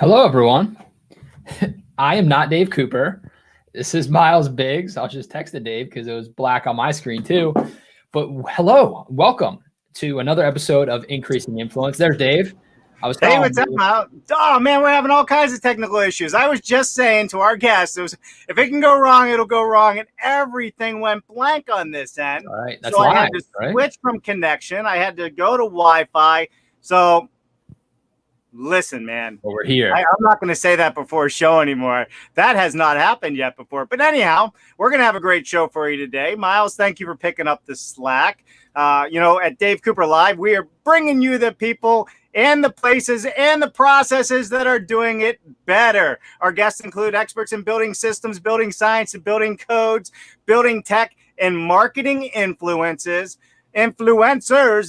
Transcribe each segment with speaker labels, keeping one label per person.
Speaker 1: Hello, everyone. I am not Dave Cooper. This is Miles Biggs. I'll just text it Dave because it was black on my screen too. But hello, welcome to another episode of Increasing Influence. There's Dave.
Speaker 2: Hey, what's up, Miles? Oh, man, we're having all kinds of technical issues. I was just saying to our guests, if it can go wrong, it'll go wrong, and everything went blank on this end.
Speaker 1: All right, that's
Speaker 2: so
Speaker 1: live,
Speaker 2: I had to switch from connection. I had to go to Wi-Fi. So listen, man.
Speaker 1: Well, we're here.
Speaker 2: I'm not going to say that before a show anymore. That has not happened yet before. But anyhow, we're going to have a great show for you today. Miles, thank you for picking up the slack. At Dave Cooper Live, we are bringing you the people and the places and the processes that are doing it better. Our guests include experts in building systems, building science, and building codes, building tech, and marketing influencers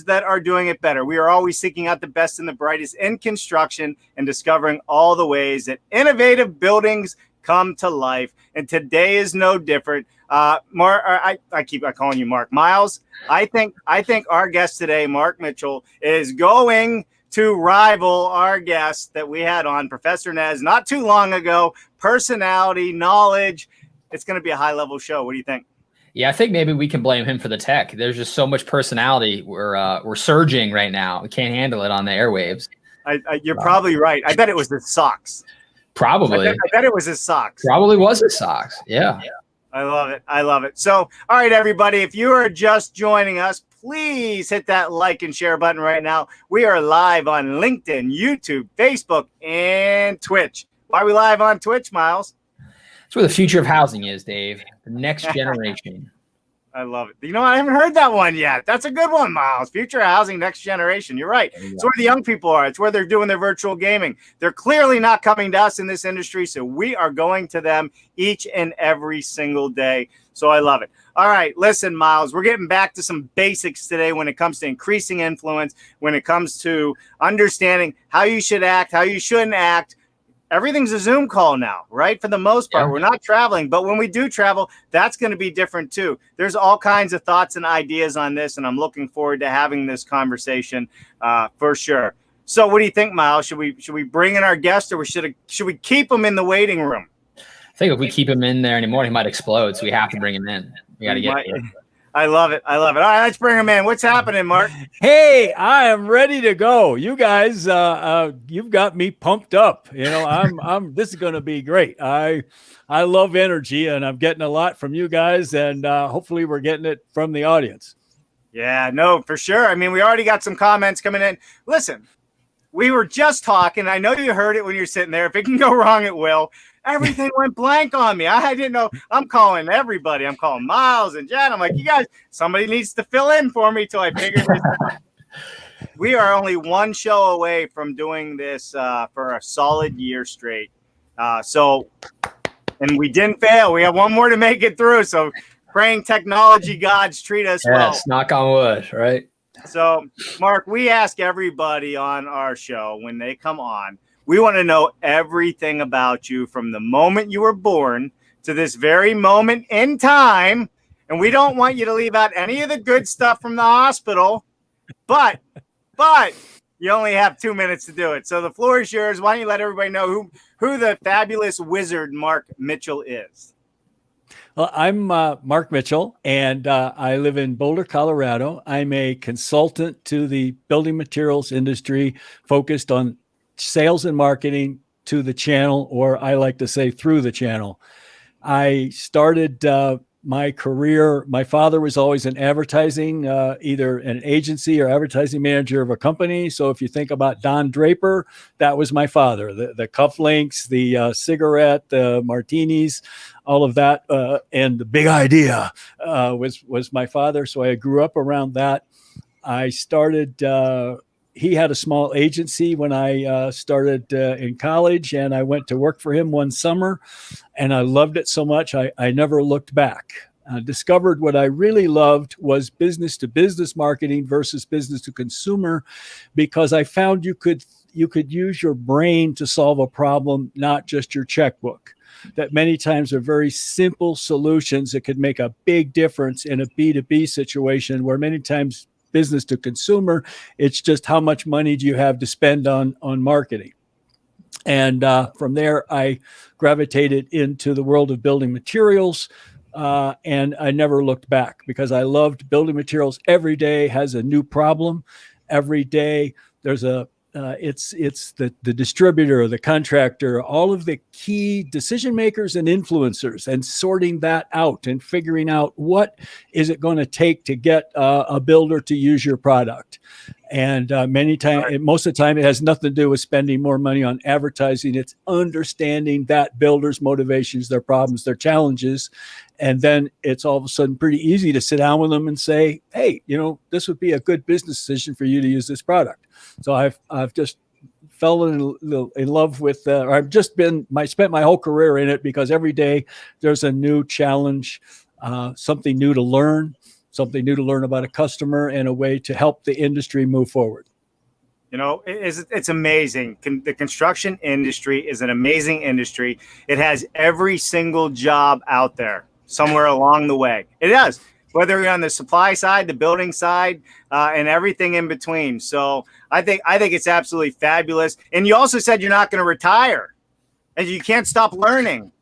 Speaker 2: that are doing it better. We are always seeking out the best and the brightest in construction and discovering all the ways that innovative buildings come to life. And today is no different. Mark, I keep calling you Mark. Miles, I think our guest today, Mark Mitchell, is going to rival our guest that we had on, Professor Nez, not too long ago. Personality, knowledge. It's going to be a high-level show. What do you think?
Speaker 1: Yeah, I think maybe we can blame him for the tech. There's just so much personality. We're surging right now. We can't handle it on the airwaves.
Speaker 2: You're probably right. I bet it was his socks.
Speaker 1: Probably.
Speaker 2: I bet it was his socks.
Speaker 1: Probably was his socks. Yeah.
Speaker 2: I love it. So, all right, everybody, if you are just joining us, please hit that like and share button right now. We are live on LinkedIn, YouTube, Facebook, and Twitch. Why are we live on Twitch, Miles?
Speaker 1: It's where the future of housing is, Dave. The next generation.
Speaker 2: I love it. You know, I haven't heard that one yet. That's a good one, Miles. Future housing, next generation. You're right. It's where the young people are. It's where they're doing their virtual gaming. They're clearly not coming to us in this industry, so we are going to them each and every single day. So I love it. All right, listen, Miles, we're getting back to some basics today when it comes to increasing influence, when it comes to understanding how you should act, how you shouldn't act. Everything's a Zoom call now, right? For the most part, We're not traveling, but when we do travel, that's going to be different too. There's all kinds of thoughts and ideas on this, and I'm looking forward to having this conversation for sure. So what do you think, Miles? Should we bring in our guest, or should we keep him in the waiting room?
Speaker 1: I think if we keep him in there anymore, he might explode, so we have to bring him in. We got to get him.
Speaker 2: I love it. All right, let's bring him in. What's happening, Mark?
Speaker 3: Hey, I am ready to go. You guys, you've got me pumped up. You know, this is going to be great. I love energy, and I'm getting a lot from you guys, and hopefully we're getting it from the audience.
Speaker 2: Yeah, no, for sure. I mean, we already got some comments coming in. Listen, we were just talking. I know you heard it when you're sitting there. If it can go wrong, it will. Everything went blank on me. I didn't know. I'm calling everybody. I'm calling Miles and Jen. I'm like, you guys, somebody needs to fill in for me till I figure this out. We are only one show away from doing this for a solid year straight. And we didn't fail. We have one more to make it through. So praying technology gods treat us well.
Speaker 1: Yes, knock on wood, right?
Speaker 2: So, Mark, we ask everybody on our show when they come on, we want to know everything about you from the moment you were born to this very moment in time. And we don't want you to leave out any of the good stuff from the hospital. But you only have 2 minutes to do it. So the floor is yours. Why don't you let everybody know who the fabulous wizard Mark Mitchell is?
Speaker 3: Well, I'm Mark Mitchell, and I live in Boulder, Colorado. I'm a consultant to the building materials industry focused on sales and marketing to the channel, or I like to say through the channel. I started my career. My father was always in advertising, either an agency or advertising manager of a company. So if you think about Don Draper, that was my father. The cufflinks, the cigarette, the martinis, all of that, and the big idea was my father. So I grew up around that. I started. He had a small agency when I started in college, and I went to work for him one summer, and I loved it so much I never looked back. Discovered what I really loved was business to business marketing versus business to consumer, because I found you could use your brain to solve a problem, not just your checkbook. That many times are very simple solutions that could make a big difference in a B2B situation, where many times business to consumer, it's just how much money do you have to spend on marketing. And from there, I gravitated into the world of building materials. And I never looked back because I loved building materials. Every day has a new problem. Every day there's it's the distributor, the contractor, all of the key decision makers and influencers, and sorting that out and figuring out what is it going to take to get a builder to use your product. And most of the time, it has nothing to do with spending more money on advertising. It's understanding that builder's motivations, their problems, their challenges. And then it's all of a sudden pretty easy to sit down with them and say, hey, this would be a good business decision for you to use this product. So I've just fell in love with, or I spent my whole career in it, because every day there's a new challenge, something new to learn about a customer, and a way to help the industry move forward.
Speaker 2: It's amazing. The construction industry is an amazing industry. It has every single job out there somewhere along the way. It does, whether you're on the supply side, the building side, and everything in between. So I think it's absolutely fabulous. And you also said you're not going to retire, and you can't stop learning.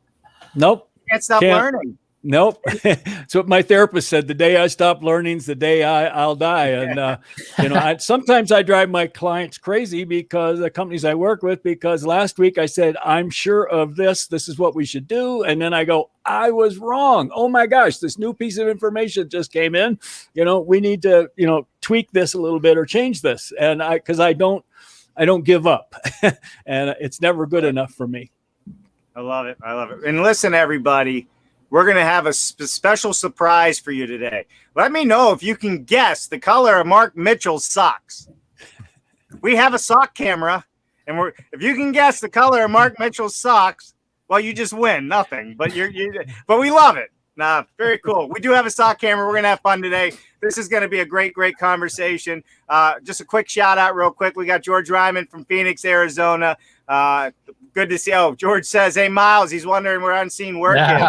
Speaker 3: Nope.
Speaker 2: You can't stop learning.
Speaker 3: Nope. That's what my therapist said. The day I stop learning is the day I'll die. And, sometimes I drive my clients crazy, because the companies I work with, because last week I said, I'm sure of this. This is what we should do. And then I go, I was wrong. Oh my gosh, this new piece of information just came in. We need to, tweak this a little bit or change this. And because I don't give up and it's never good enough for me.
Speaker 2: I love it. And listen, everybody, we're going to have a special surprise for you today. Let me know if you can guess the color of Mark Mitchell's socks. We have a sock camera, and if you can guess the color of Mark Mitchell's socks, well, you just win. Nothing, but but we love it. Nah, very cool. We do have a sock camera. We're going to have fun today. This is going to be a great, great conversation. Just a quick shout out real quick. We got George Ryman from Phoenix, Arizona. Good to see. Oh, George says, hey, Miles, he's wondering where unseen work is.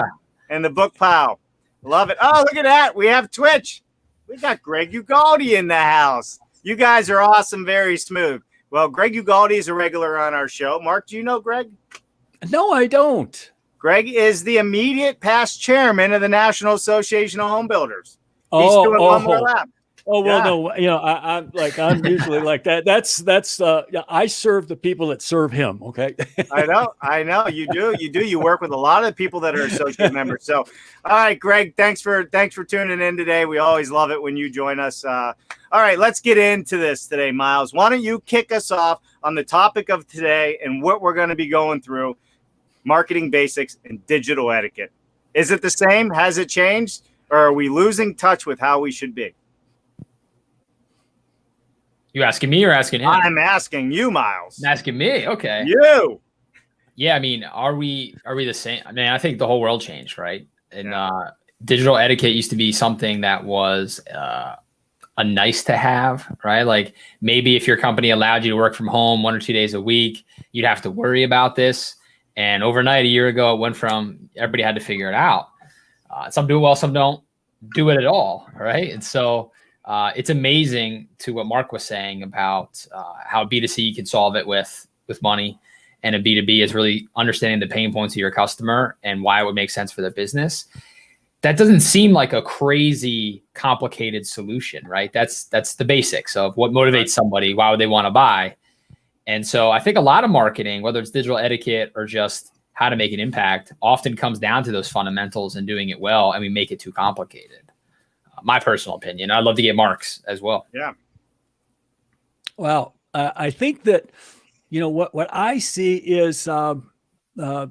Speaker 2: And the book pile. Love it. Oh, look at that. We have Twitch. We got Greg Ugaldi in the house. You guys are awesome. Very smooth. Well, Greg Ugaldi is a regular on our show. Mark, do you know Greg?
Speaker 3: No, I don't.
Speaker 2: Greg is the immediate past chairman of the National Association of Home Builders. He's doing one more lap.
Speaker 3: Oh, well, yeah. No, I'm usually like that. That's I serve the people that serve him. Okay.
Speaker 2: I know you do. You work with a lot of people that are associate members. So, all right, Greg, thanks for tuning in today. We always love it when you join us. All right, let's get into this today, Miles. Why don't you kick us off on the topic of today and what we're going to be going through: marketing basics and digital etiquette. Is it the same? Has it changed? Or are we losing touch with how we should be?
Speaker 1: You asking me or asking him?
Speaker 2: I'm asking you, Miles.
Speaker 1: Asking me. Okay.
Speaker 2: You.
Speaker 1: Yeah. I mean, are we the same? I mean, I think the whole world changed, right? And digital etiquette used to be something that was a nice to have, right? Like maybe if your company allowed you to work from home 1 or 2 days a week, you'd have to worry about this. And overnight, a year ago, it went from everybody had to figure it out. Some do it well, some don't do it at all, right? And so it's amazing to what Mark was saying about how B2C can solve it with money, and a B2B is really understanding the pain points of your customer and why it would make sense for their business. That doesn't seem like a crazy complicated solution, right? That's the basics of what motivates somebody. Why would they want to buy? And so I think a lot of marketing, whether it's digital etiquette or just how to make an impact, often comes down to those fundamentals and doing it well, and we make it too complicated. My personal opinion. I'd love to get Mark's as well.
Speaker 2: Yeah.
Speaker 3: Well, I think that, what I see is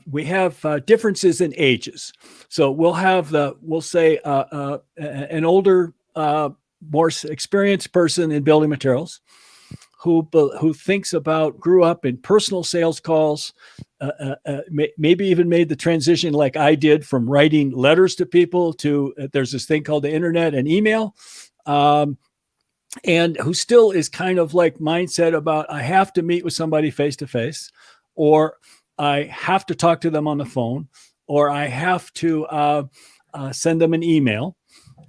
Speaker 3: we have differences in ages. So we'll say an older, more experienced person in building materials who grew up in personal sales calls, maybe even made the transition like I did from writing letters to people to there's this thing called the internet and email, and who still is kind of like mindset about I have to meet with somebody face to face, or I have to talk to them on the phone, or I have to send them an email.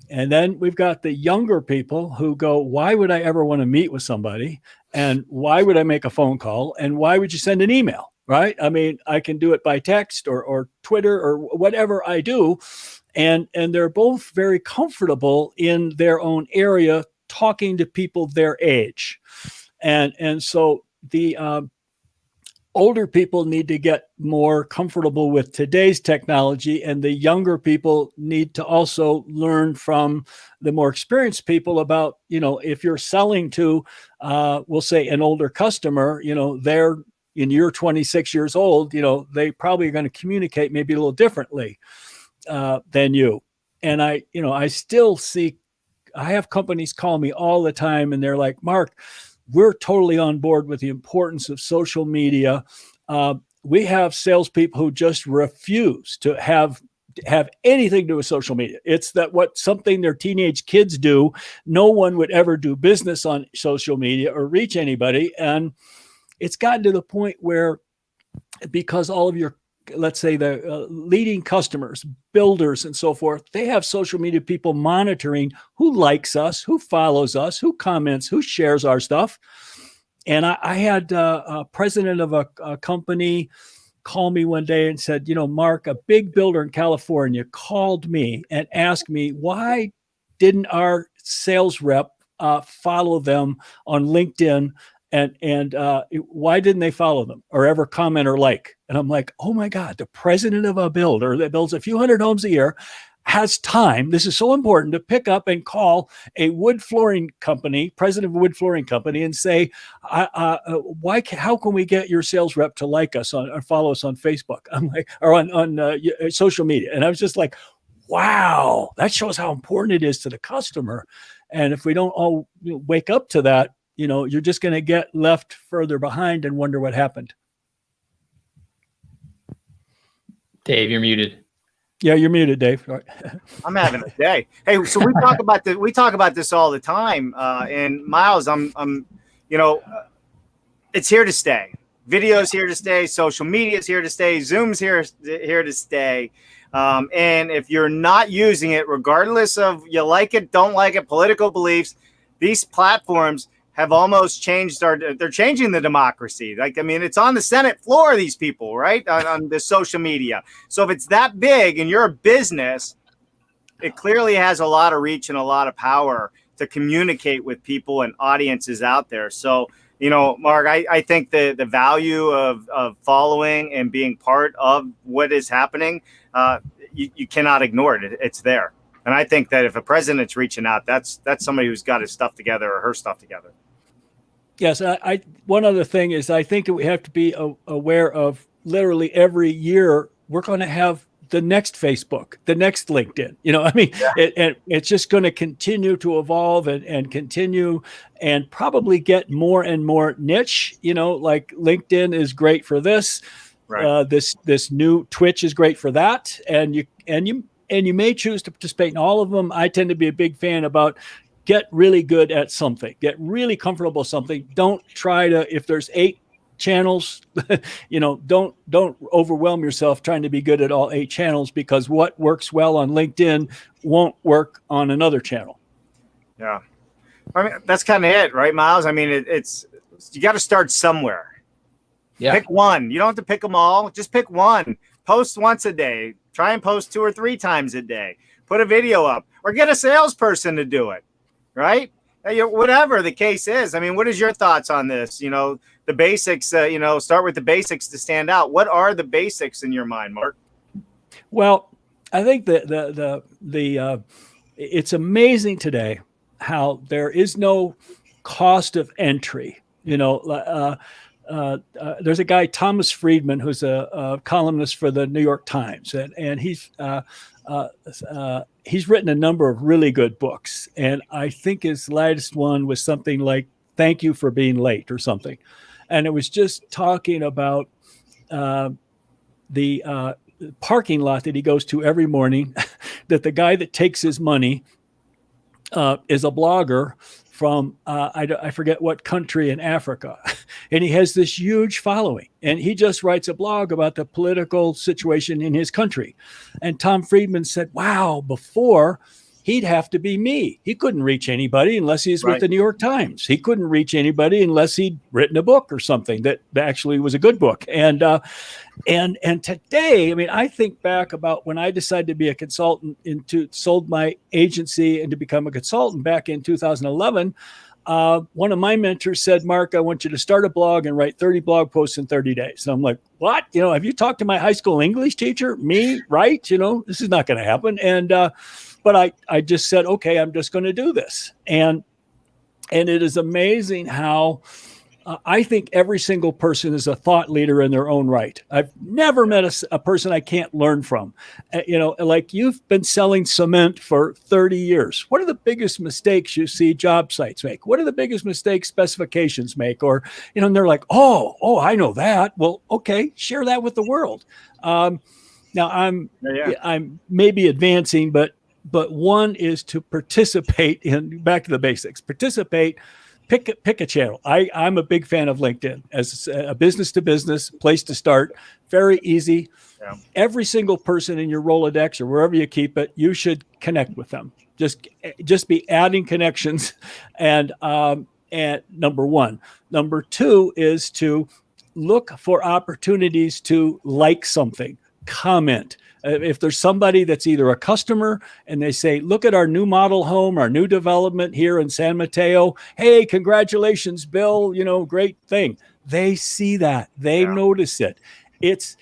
Speaker 3: And then we've got the younger people who go, why would I ever want to meet with somebody? And why would I make a phone call? And why would you send an email? right? I mean, I can do it by text or Twitter or whatever I do. And they're both very comfortable in their own area talking to people their age. And so the older people need to get more comfortable with today's technology, and the younger people need to also learn from the more experienced people about, if you're selling to, we'll say, an older customer, you're 26 years old, they probably are going to communicate maybe a little differently than you. And I still see, I have companies call me all the time and they're like, Mark, we're totally on board with the importance of social media. We have salespeople who just refuse to have anything to do with social media. It's something their teenage kids do. No one would ever do business on social media or reach anybody. And it's gotten to the point where, because all of your, let's say, the leading customers, builders and so forth, they have social media people monitoring who likes us, who follows us, who comments, who shares our stuff. And I had a president of a company call me one day and said, Mark, a big builder in California called me and asked me, why didn't our sales rep follow them on LinkedIn? And why didn't they follow them or ever comment or like? And I'm like, oh my God, the president of a builder that builds a few hundred homes a year has time. This is so important to pick up and call a wood flooring company, president of a wood flooring company, and say, how can we get your sales rep to like us or follow us on Facebook? I'm like, or on social media. And I was just like, wow, that shows how important it is to the customer. And if we don't all wake up to that, you're just going to get left further behind and wonder what happened.
Speaker 1: Dave, you're muted.
Speaker 3: Yeah, you're muted, Dave.
Speaker 2: I'm having a day. Hey, so we talk about this all the time. And Miles, it's here to stay. Video's here to stay. Social media's here to stay. Zoom's here to stay. And if you're not using it, regardless of you like it, don't like it, political beliefs, these platforms have almost changed they're changing the democracy. It's on the Senate floor, these people, right? On the social media. So if it's that big and you're a business, it clearly has a lot of reach and a lot of power to communicate with people and audiences out there. So, Mark, I think the value of following and being part of what is happening, you cannot ignore it. It's there. And I think that if a president's reaching out, that's somebody who's got his stuff together or her stuff together.
Speaker 3: Yes. One other thing is, I think that we have to be aware of literally every year, we're going to have the next Facebook, the next LinkedIn, it's just going to continue to evolve and continue and probably get more and more niche, like LinkedIn is great for this. Right. This new Twitch is great for that. And you may choose to participate in all of them. I tend to be a big fan about get really good at something, get really comfortable with something. Don't try to, if there's 8 channels, don't overwhelm yourself trying to be good at all 8 channels, because what works well on LinkedIn won't work on another channel.
Speaker 2: Yeah. That's kind of it, right, Miles? It's you got to start somewhere. Yeah. Pick one. You don't have to pick them all. Just pick one. Post once a day. Try and post 2 or 3 times a day. Put a video up or get a salesperson to do it, right? Whatever the case is. What is your thoughts on this? The basics, start with the basics to stand out. What are the basics in your mind, Mark?
Speaker 3: Well, I think that it's amazing today how there is no cost of entry. There's a guy, Thomas Friedman, who's a columnist for the New York Times, and he's written a number of really good books. And I think his latest one was something like "Thank You for Being Late" or something, and it was just talking about the parking lot that he goes to every morning. That the guy that takes his money is a blogger from I forget what country in Africa, and he has this huge following, and he just writes a blog about the political situation in his country. And Tom Friedman said, wow, before he'd have to be me. He couldn't reach anybody unless he's
Speaker 2: Right.
Speaker 3: with the New York Times. He couldn't reach anybody unless he'd written a book or something that actually was a good book. And today, I mean, I think back about when I decided to be a consultant, sold my agency and to become a consultant back in 2011. One of my mentors said, Mark, I want you to start a blog and write 30 blog posts in 30 days. And I'm like, what? Have you talked to my high school English teacher? Me, right? This is not going to happen. And, but I just said, okay, I'm just going to do this. And it is amazing how I think every single person is a thought leader in their own right. I've never met a person I can't learn from. Like you've been selling cement for 30 years. What are the biggest mistakes you see job sites make? What are the biggest mistakes specifications make? Or, and they're like, oh, I know that. Well, okay, share that with the world. Now I'm maybe advancing, but one is to participate in, back to the basics, pick a channel. I'm a big fan of LinkedIn as a business to business place to start. Very easy. Yeah. Every single person in your Rolodex or wherever you keep it, you should connect with them. Just be adding connections. And number one. Number two is to look for opportunities to like something, comment. If there's somebody that's either a customer and they say, look at our new model home, our new development here in San Mateo. Hey, congratulations, Bill, great thing. They see that, they notice it. It's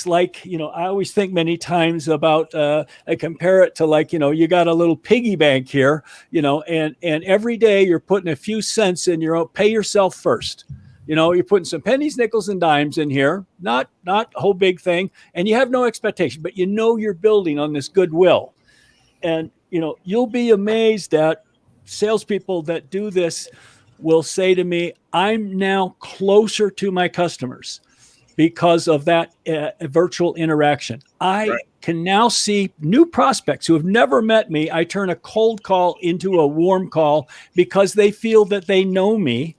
Speaker 3: like, I always think many times about, I compare it to like, you got a little piggy bank here, and every day you're putting a few cents in your own, pay yourself first. You're putting some pennies, nickels, and dimes in here, not a whole big thing, and you have no expectation, but you're building on this goodwill. And, you'll be amazed that salespeople that do this will say to me, I'm now closer to my customers because of that virtual interaction. I can now see new prospects who have never met me. I turn a cold call into a warm call because they feel that they know me.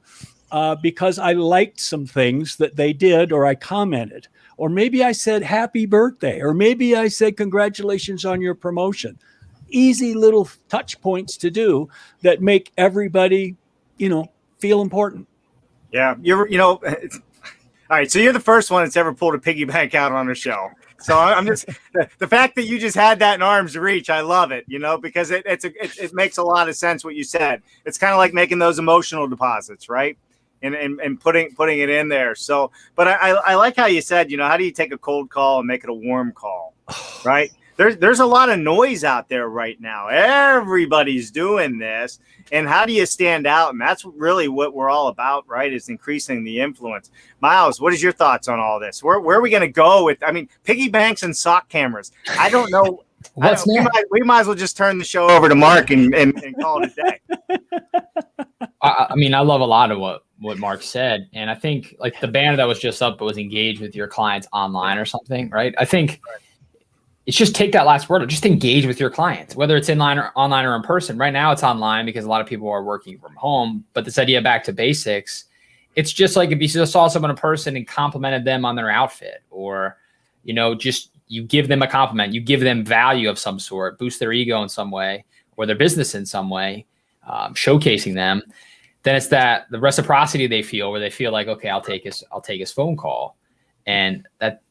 Speaker 3: Because I liked some things that they did, or I commented, or maybe I said happy birthday, or maybe I said congratulations on your promotion. Easy little touch points to do that make everybody, feel important.
Speaker 2: Yeah, all right. So you're the first one that's ever pulled a piggy bank out on a show. So I'm just the fact that you just had that in arm's reach. I love it, because it makes a lot of sense what you said. It's kind of like making those emotional deposits, right? And putting it in there. So, but I like how you said, how do you take a cold call and make it a warm call, right? There's a lot of noise out there right now. Everybody's doing this. And how do you stand out? And that's really what we're all about, right? Is increasing the influence. Miles, what is your thoughts on all this? Where are we going to go with, piggy banks and sock cameras? I don't know. We might as well just turn the show over to Mark and call it a day.
Speaker 1: I love a lot of what Mark said. And I think like the banner that was just up was engage with your clients online or something, right? I think it's just take that last word, just engage with your clients, whether it's online or in person. Right now it's online because a lot of people are working from home, but this idea back to basics, it's just like if you just saw someone in person and complimented them on their outfit, or, just you give them a compliment, you give them value of some sort, boost their ego in some way or their business in some way, showcasing them. Then it's that the reciprocity they feel, where they feel like, okay, I'll take his phone call, and that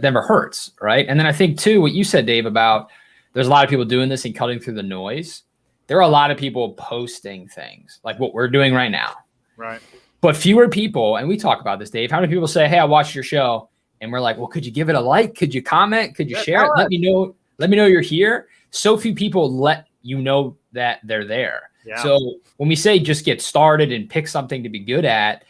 Speaker 1: never hurts, right? And then I think too, what you said, Dave, about there's a lot of people doing this and cutting through the noise. There are a lot of people posting things like what we're doing right now,
Speaker 2: right?
Speaker 1: But fewer people, and we talk about this, Dave. How many people say, "Hey, I watched your show," and we're like, "Well, could you give it a like? Could you comment? Could you share it? Let me know you're here." So few people let you know that they're there. Yeah. So when we say just get started and pick something to be good at,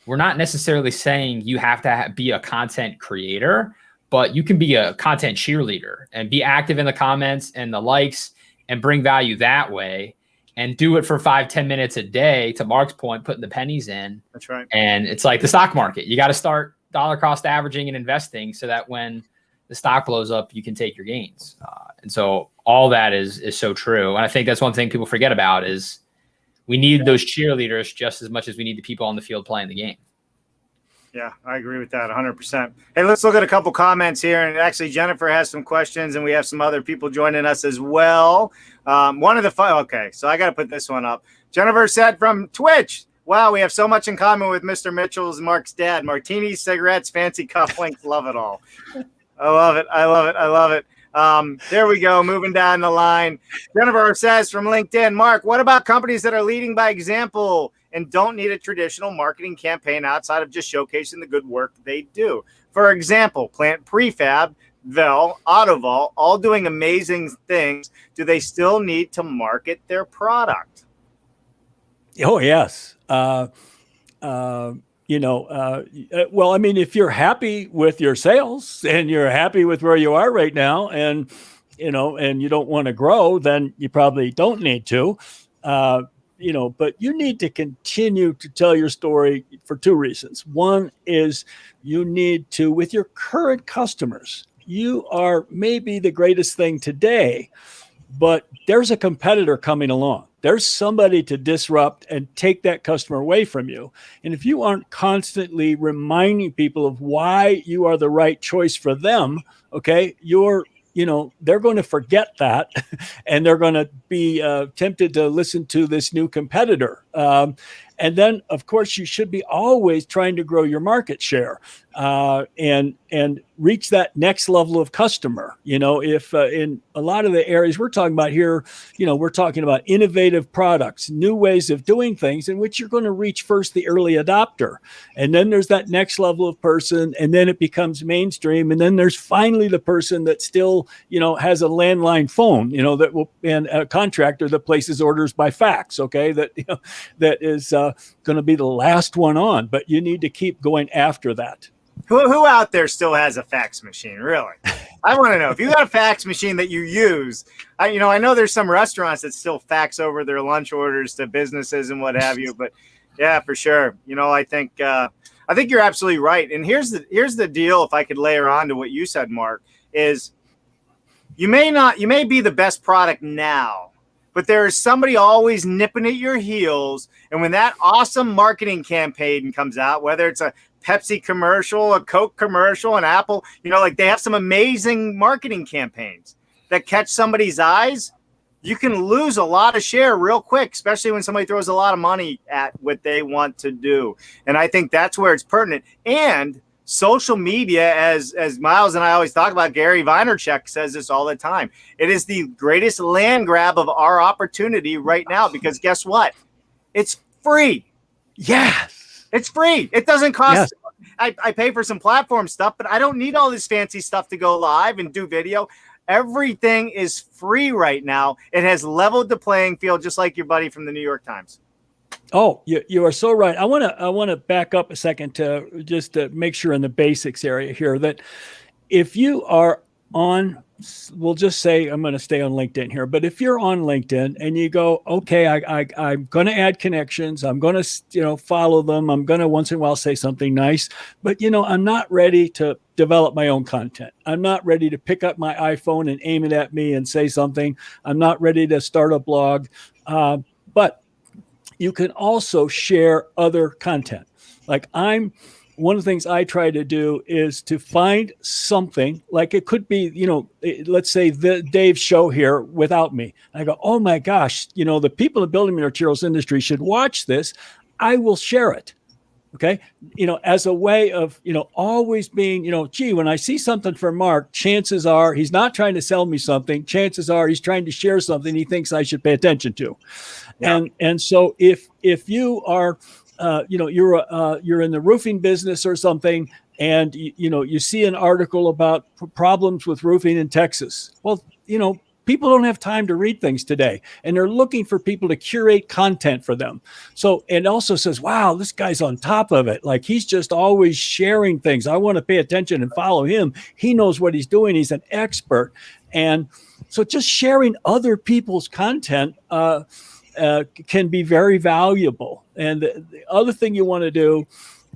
Speaker 1: we're not necessarily saying you have to be a content creator, but you can be a content cheerleader and be active in the comments and the likes and bring value that way, and do it for 5-10 minutes a day. To Mark's point, putting the pennies in.
Speaker 2: That's right.
Speaker 1: And it's like the stock market. You got to start dollar cost averaging and investing so that when the stock blows up, you can take your gains. And so all that is so true. And I think that's one thing people forget about is we need those cheerleaders just as much as we need the people on the field playing the game.
Speaker 2: Yeah, I agree with that 100%. Hey, let's look at a couple comments here. And actually, Jennifer has some questions, and we have some other people joining us as well. One of the okay, so I got to put this one up. Jennifer said from Twitch, wow, we have so much in common with Mr. Mitchell's Mark's dad. Martinis, cigarettes, fancy cufflinks, love it all. I love it. I love it. I love it. There we go. Moving down the line. Jennifer says from LinkedIn, Mark, what about companies that are leading by example and don't need a traditional marketing campaign outside of just showcasing the good work they do? For example, Plant Prefab, Vel, Autovol, all doing amazing things. Do they still need to market their product?
Speaker 3: Oh, yes. Well, I mean, if you're happy with your sales and you're happy with where you are right now and you don't want to grow, then you probably don't need to. But you need to continue to tell your story for two reasons. One is you need to, with your current customers, you are maybe the greatest thing today, but there's a competitor coming along. There's somebody to disrupt and take that customer away from you. And if you aren't constantly reminding people of why you are the right choice for them, okay, they're going to forget that and they're going to be tempted to listen to this new competitor. And then, of course, you should be always trying to grow your market share and reach that next level of customer. If in a lot of the areas we're talking about here, we're talking about innovative products, new ways of doing things in which you're going to reach first the early adopter. And then there's that next level of person, and then it becomes mainstream. And then there's finally the person that still, has a landline phone, and a contractor that places orders by fax. Okay. That is going to be the last one on, but you need to keep going after that.
Speaker 2: Who out there still has a fax machine? Really? I want to know if you got a fax machine that you use. I know there's some restaurants that still fax over their lunch orders to businesses and what have you, but yeah, for sure. I think you're absolutely right. And here's the deal. If I could layer on to what you said, Mark, is you may be the best product now, but there is somebody always nipping at your heels. And when that awesome marketing campaign comes out, whether it's a Pepsi commercial, a Coke commercial, an Apple, they have some amazing marketing campaigns that catch somebody's eyes. You can lose a lot of share real quick, especially when somebody throws a lot of money at what they want to do. And I think that's where it's pertinent. And social media, as Miles and I always talk about, Gary Vaynerchuk says this all the time. It is the greatest land grab of our opportunity right now, because guess what? It's free.
Speaker 3: Yes.
Speaker 2: It's free. It doesn't cost. Yes. I pay for some platform stuff, but I don't need all this fancy stuff to go live and do video. Everything is free right now. It has leveled the playing field, just like your buddy from the New York Times.
Speaker 3: Oh, you are so right. I want to back up a second to just to make sure in the basics area here that if you are on, we'll just say I'm going to stay on LinkedIn here, but if you're on LinkedIn and you go, okay, I'm going to add connections, I'm going to follow them, I'm going to once in a while say something nice, but I'm not ready to develop my own content. I'm not ready to pick up my iPhone and aim it at me and say something. I'm not ready to start a blog, but you can also share other content. Like one of the things I try to do is to find something, like it could be, let's say the Dave show here without me. I go, oh my gosh, the people in the building materials industry should watch this. I will share it. Okay. As a way of, always being, gee, when I see something from Mark, chances are he's not trying to sell me something. Chances are he's trying to share something he thinks I should pay attention to. Yeah. And so if you are, you're in the roofing business or something, and you see an article about problems with roofing in Texas. Well, people don't have time to read things today, and they're looking for people to curate content for them. So it also says, wow, this guy's on top of it. Like he's just always sharing things. I want to pay attention and follow him. He knows what he's doing. He's an expert. And so just sharing other people's content can be very valuable. And the other thing you want to do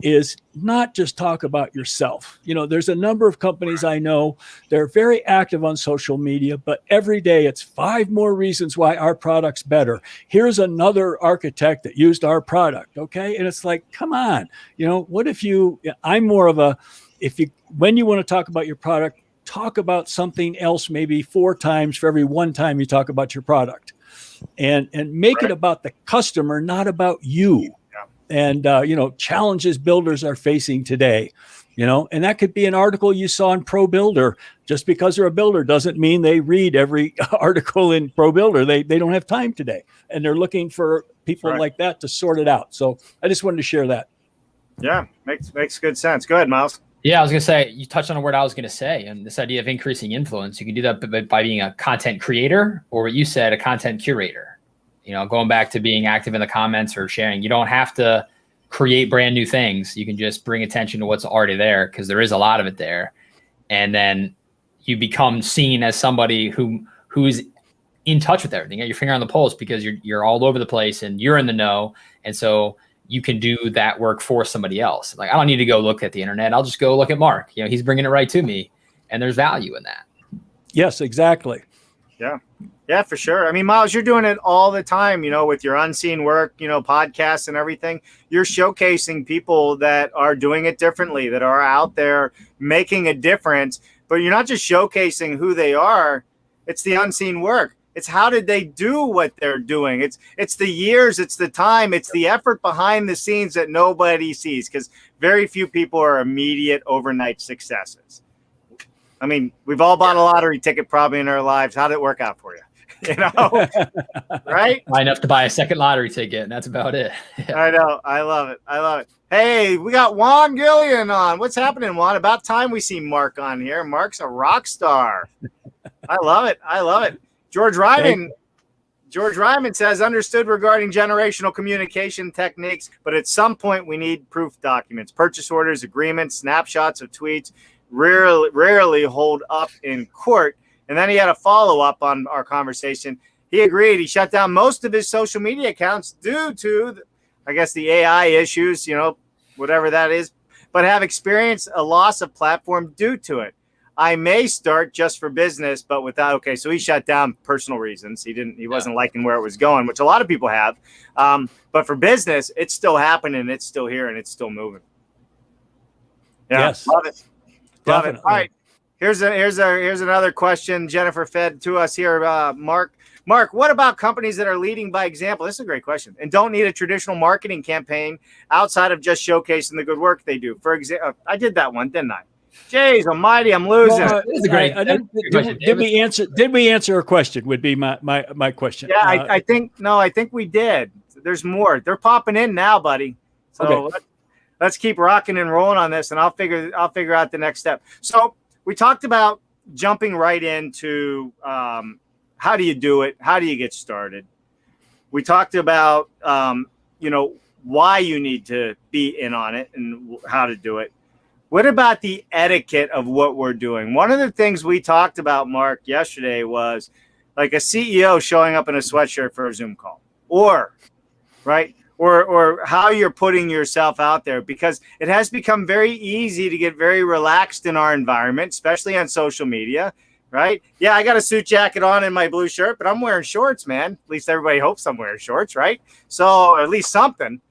Speaker 3: is not just talk about yourself. There's a number of companies I know, they're very active on social media, but every day it's 5 more reasons why our product's better. Here's another architect that used our product. Okay. And it's like, come on, what if I'm more of when you want to talk about your product, talk about something else, maybe 4 times for every 1 time you talk about your product, and make it about the customer, not about you. And, challenges builders are facing today, and that could be an article you saw in Pro Builder. Just because they're a builder doesn't mean they read every article in Pro Builder. They don't have time today, and they're looking for people like that to sort it out. So I just wanted to share that.
Speaker 2: Yeah, makes good sense. Go ahead, Miles.
Speaker 1: Yeah, I was going to say, you touched on a word I was going to say, and this idea of increasing influence. You can do that by being a content creator, or what you said, a content curator. Going back to being active in the comments or sharing. You don't have to create brand new things. You can just bring attention to what's already there, because there is a lot of it there. And then you become seen as somebody who's in touch with everything. You got your finger on the pulse because you're all over the place and you're in the know. And so you can do that work for somebody else. Like, I don't need to go look at the internet. I'll just go look at Mark. He's bringing it right to me, and there's value in that.
Speaker 3: Yes, exactly.
Speaker 2: Yeah, for sure. I mean, Miles, you're doing it all the time, with your unseen work, podcasts and everything. You're showcasing people that are doing it differently, that are out there making a difference. But you're not just showcasing who they are. It's the unseen work. It's how did they do what they're doing? It's the years, it's the time, it's the effort behind the scenes that nobody sees, because very few people are immediate overnight successes. I mean, we've all bought a lottery ticket probably in our lives. How did it work out for you? Right?
Speaker 1: Buy enough to buy a second lottery ticket, and that's about it.
Speaker 2: I know. I love it. Hey, we got Juan Gillian on. What's happening, Juan? About time we see Mark on here. Mark's a rock star. I love it. George Ryman says, understood regarding generational communication techniques, but at some point we need proof documents, purchase orders, agreements, snapshots of tweets, rarely hold up in court. And then he had a follow-up on our conversation. He agreed. He shut down most of his social media accounts due to, the AI issues, whatever that is, but have experienced a loss of platform due to it. I may start just for business, but without, okay, so he shut down personal reasons. He wasn't liking where it was going, which a lot of people have. But for business, it's still happening. It's still here, and it's still moving. Yeah,
Speaker 3: yes.
Speaker 2: Love it.
Speaker 3: Definitely.
Speaker 2: All right. Here's another question Jennifer fed to us here, Mark. Mark, what about companies that are leading by example? This is a great question. And don't need a traditional marketing campaign outside of just showcasing the good work they do. For example, I did that one, didn't I? Jeez almighty, I'm losing.
Speaker 3: Well, did we answer a question would be my question.
Speaker 2: Yeah, I think we did. There's more. They're popping in now, buddy. So
Speaker 3: okay.
Speaker 2: Let's keep rocking and rolling on this, and I'll figure out the next step. So we talked about jumping right into how do you do it? How do you get started? We talked about, why you need to be in on it and how to do it. What about the etiquette of what we're doing? One of the things we talked about, Mark, yesterday was like a CEO showing up in a sweatshirt for a Zoom call, or how you're putting yourself out there, because it has become very easy to get very relaxed in our environment, especially on social media, right? Yeah, I got a suit jacket on and my blue shirt, but I'm wearing shorts, man. At least everybody hopes I'm wearing shorts, right? So at least something.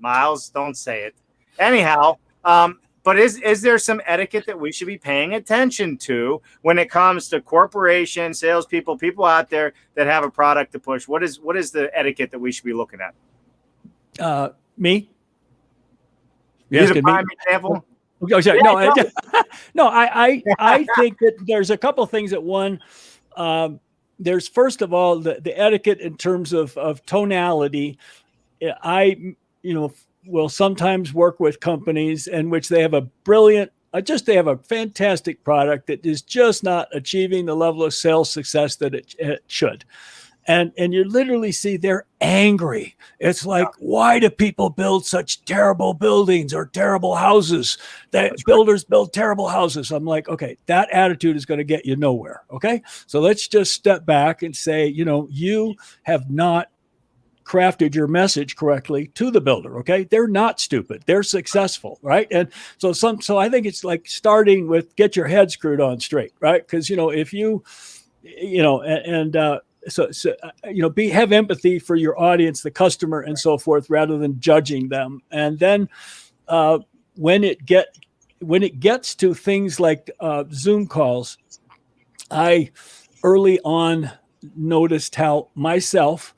Speaker 2: Miles, don't say it. Anyhow, but is there some etiquette that we should be paying attention to when it comes to corporations, salespeople, people out there that have a product to push? What is the etiquette that we should be looking at?
Speaker 3: Me?
Speaker 2: He's a prime example.
Speaker 3: Oh, sorry. No, I think that there's a couple of things that one, there's first of all, the etiquette in terms of tonality. I will sometimes work with companies in which they have a brilliant, they have a fantastic product that is just not achieving the level of sales success that it should. And you literally see they're angry. It's like, why do people build such terrible buildings or terrible houses? Builders build terrible houses. I'm like, okay, that attitude is going to get you nowhere. Okay. So let's just step back and say, you have not crafted your message correctly to the builder. Okay. They're not stupid. They're successful. Right. And so I think it's like starting with get your head screwed on straight. Right. Cause if you, have empathy for your audience, the customer and so forth, rather than judging them. And then when it gets to things like Zoom calls, I early on noticed how myself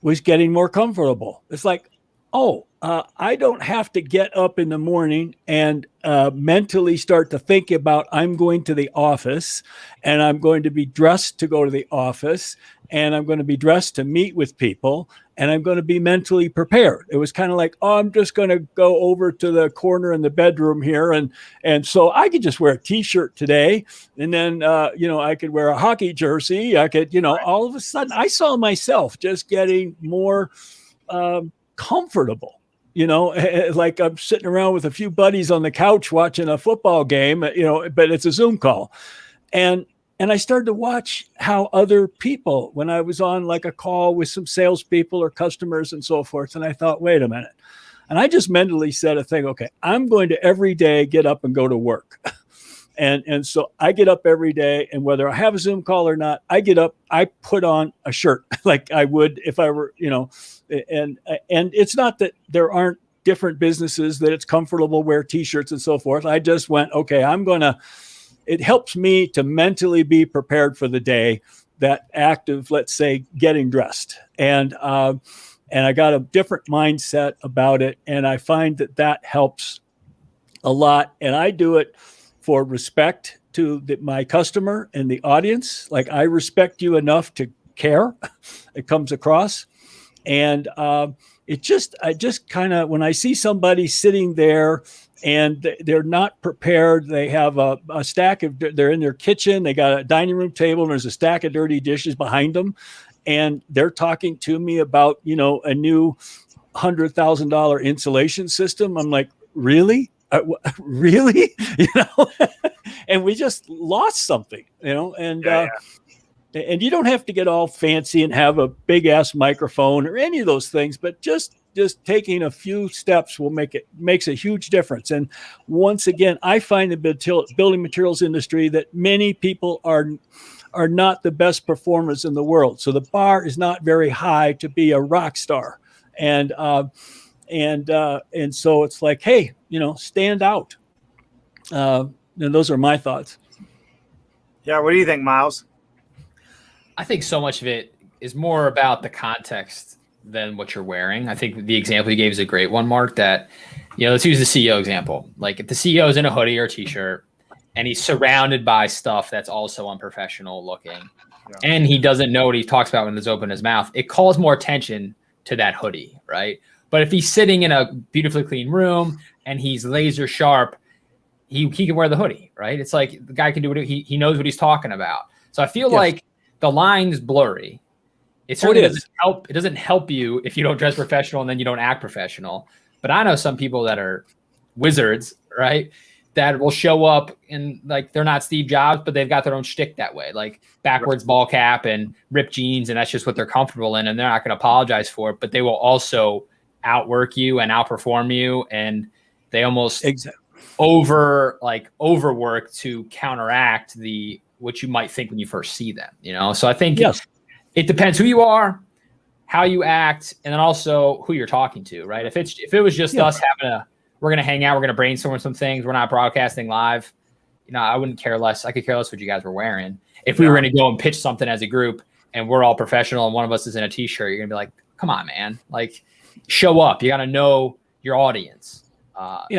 Speaker 3: was getting more comfortable. It's like, I don't have to get up in the morning and mentally start to think about I'm going to the office and I'm going to be dressed to go to the office and I'm going to be dressed to meet with people and I'm going to be mentally prepared. It was kind of like, I'm just going to go over to the corner in the bedroom here. And so I could just wear a t-shirt today. And then, I could wear a hockey jersey. I could, all of a sudden I saw myself just getting more comfortable, like I'm sitting around with a few buddies on the couch watching a football game, but it's a Zoom call. And I started to watch how other people, when I was on like a call with some salespeople or customers and so forth, and I thought, wait a minute. And I just mentally said a thing, okay, I'm going to every day get up and go to work. And so I get up every day, and whether I have a Zoom call or not, I get up, I put on a shirt like I would if I were, and it's not that there aren't different businesses that it's comfortable wear t-shirts and so forth. I just went, okay, it helps me to mentally be prepared for the day, that act of, let's say, getting dressed. And I got a different mindset about it. And I find that helps a lot. And I do it for respect to my customer and the audience. Like, I respect you enough to care. It comes across. And I just kind of, when I see somebody sitting there and they're not prepared, they have a stack of, they're in their kitchen, they got a dining room table, and there's a stack of dirty dishes behind them. And they're talking to me about, a new $100,000 insulation system. I'm like, really? Really? And we just lost something, and you don't have to get all fancy and have a big ass microphone or any of those things, but just taking a few steps makes a huge difference. And once again, I find the building materials industry that many people are not the best performers in the world. So the bar is not very high to be a rock star. And so it's like, hey, stand out. And those are my thoughts.
Speaker 2: Yeah. What do you think, Miles?
Speaker 1: I think so much of it is more about the context than what you're wearing. I think the example you gave is a great one, Mark, that, let's use the CEO example. Like, if the CEO is in a hoodie or a t-shirt and he's surrounded by stuff that's also unprofessional looking, and he doesn't know what he talks about when he's open his mouth, it calls more attention to that hoodie, right? But if he's sitting in a beautifully clean room and he's laser sharp, he can wear the hoodie, right? It's like the guy can do what he knows what he's talking about. So I feel like the line's blurry. It certainly doesn't help. It doesn't help you if you don't dress professional and then you don't act professional. But I know some people that are wizards, right? That will show up and, like, they're not Steve Jobs, but they've got their own shtick that way, like backwards ball cap and ripped jeans, and that's just what they're comfortable in, and they're not going to apologize for it. But they will also outwork you and outperform you, and they almost overwork to counteract what you might think when you first see them. So I think it depends who you are, how you act, and then also who you're talking to, right? If it was just us we're gonna hang out, we're gonna brainstorm some things, we're not broadcasting live, I wouldn't care less. I could care less what you guys were wearing. If we were gonna go and pitch something as a group and we're all professional and one of us is in a t-shirt, you're gonna be like, come on, man, like, show up. You gotta know your audience. For me,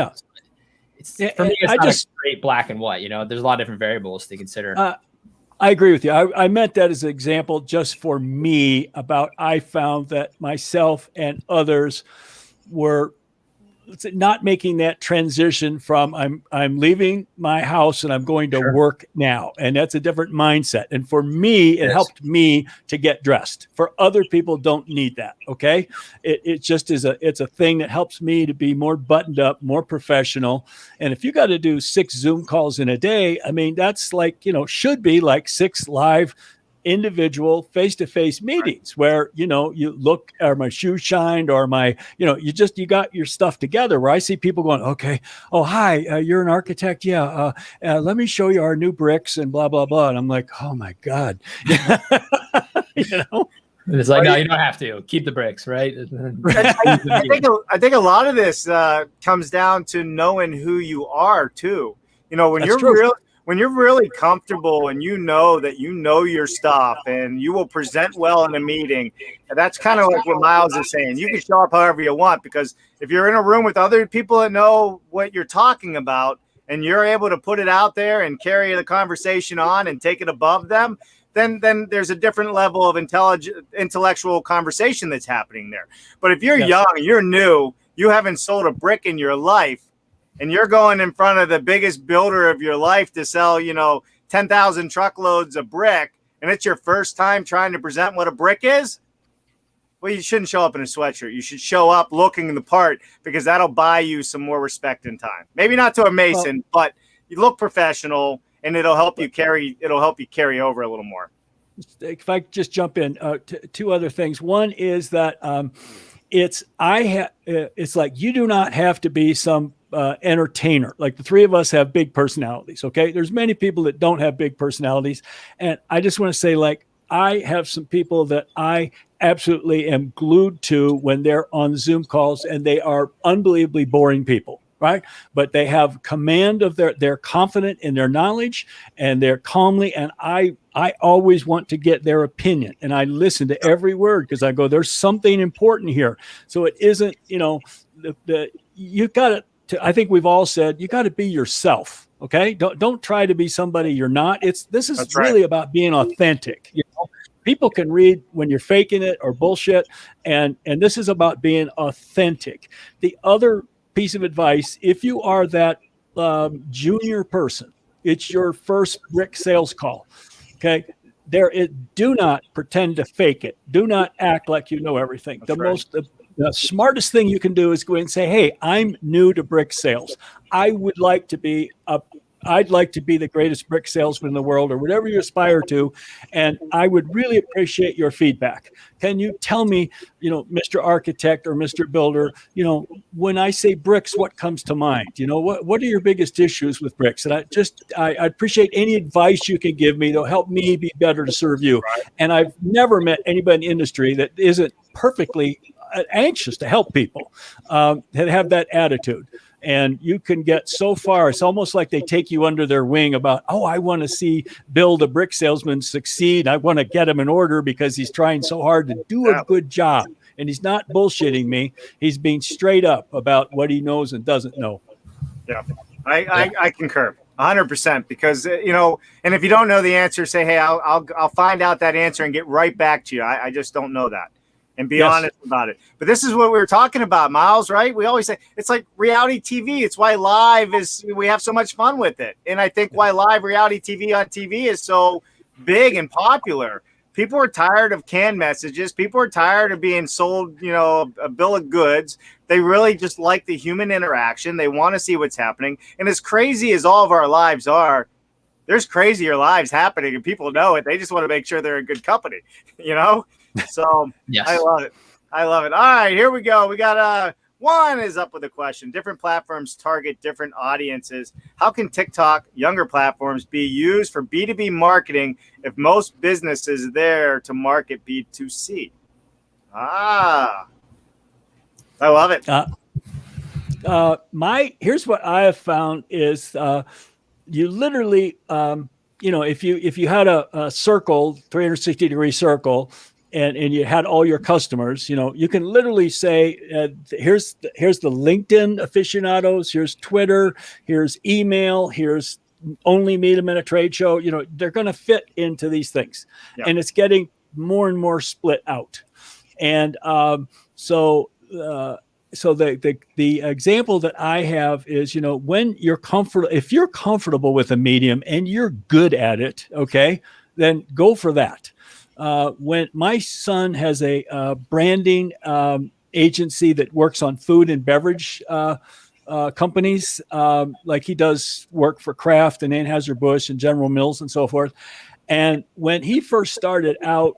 Speaker 1: it's not a straight black and white. There's a lot of different variables to consider.
Speaker 3: I agree with you. I meant that as an example just for me about, I found that myself and others were not making that transition from I'm leaving my house and I'm going to work now. And that's a different mindset. And for me, it helped me to get dressed. For other people, don't need that. Okay. It just is it's a thing that helps me to be more buttoned up, more professional. And if you got to do 6 Zoom calls in a day, I mean, that's like, should be like 6 live individual face-to-face meetings where, you look, are my shoes shined, or you got your stuff together, where I see people going, okay, oh, hi, you're an architect. Yeah. Let me show you our new bricks and blah, blah, blah. And I'm like, oh my God.
Speaker 1: It's like, no, you don't have to keep the bricks, right?
Speaker 2: I think a lot of this comes down to knowing who you are too. When you're really comfortable and that you know your stuff and you will present well in a meeting, and that's kind of like what Miles is saying. You can show up however you want, because if you're in a room with other people that know what you're talking about and you're able to put it out there and carry the conversation on and take it above them, then there's a different level of intellectual conversation that's happening there. But if you're young, you're new, you haven't sold a brick in your life, and you're going in front of the biggest builder of your life to sell, 10,000 truckloads of brick, and it's your first time trying to present what a brick is, well, you shouldn't show up in a sweatshirt. You should show up looking the part, because that'll buy you some more respect and time. Maybe not to a mason, but you look professional, and it'll help you carry over a little more.
Speaker 3: If I just jump in, two other things. One is that it's like, you do not have to be some entertainer. Like, the three of us have big personalities. Okay. There's many people that don't have big personalities. And I just want to say, like, I have some people that I absolutely am glued to when they're on Zoom calls, and they are unbelievably boring people. Right. But they have command of they're confident in their knowledge, and they're calmly. And I always want to get their opinion, and I listen to every word, because I go, there's something important here. So it isn't, you've got to, I think we've all said, you got to be yourself. Okay. Don't try to be somebody you're not. This is really about being authentic. People can read when you're faking it or bullshit. And this is about being authentic. The other piece of advice, if you are that junior person, it's your first brick sales call. Okay. Do not pretend to fake it. Do not act like you know everything. The smartest thing you can do is go in and say, hey, I'm new to brick sales. I'd like to be the greatest brick salesman in the world, or whatever you aspire to. And I would really appreciate your feedback. Can you tell me, Mr. Architect or Mr. Builder, when I say bricks, what comes to mind? What are your biggest issues with bricks? And I appreciate any advice you can give me that'll help me be better to serve you. Right. And I've never met anybody in the industry that isn't perfectly anxious to help people, that have that attitude. And you can get so far. It's almost like they take you under their wing about, oh, I want to see Bill, the brick salesman, succeed. I want to get him in order because he's trying so hard to do a good job. And he's not bullshitting me. He's being straight up about what he knows and doesn't know.
Speaker 2: Yeah, I concur 100%, because, and if you don't know the answer, say, hey, I'll find out that answer and get right back to you. I just don't know that. And be honest about it. But this is what we were talking about, Miles, right? We always say it's like reality TV. It's why we have so much fun with it. And I think why live reality TV on TV is so big and popular. People are tired of canned messages. People are tired of being sold, a bill of goods. They really just like the human interaction. They want to see what's happening. And as crazy as all of our lives are, there's crazier lives happening, and people know it. They just want to make sure they're in good company, So yes. I love it. All right, here we go. We got one is up with a question. Different platforms target different audiences. How can TikTok, younger platforms, be used for B2B marketing if most businesses are there to market B2C? I love it.
Speaker 3: Here's what I have found is you literally, if you had a circle, 360-degree circle, and you had all your customers, you can literally say, here's the LinkedIn aficionados, here's Twitter, here's email, here's only meet them at a trade show. They're going to fit into these things. Yeah. And it's getting more and more split out. And so the example that I have is, when you're comfortable, if you're comfortable with a medium and you're good at it, okay, then go for that. When my son has a branding agency that works on food and beverage companies, like he does work for Kraft and Anheuser-Busch and General Mills and so forth. And when he first started out,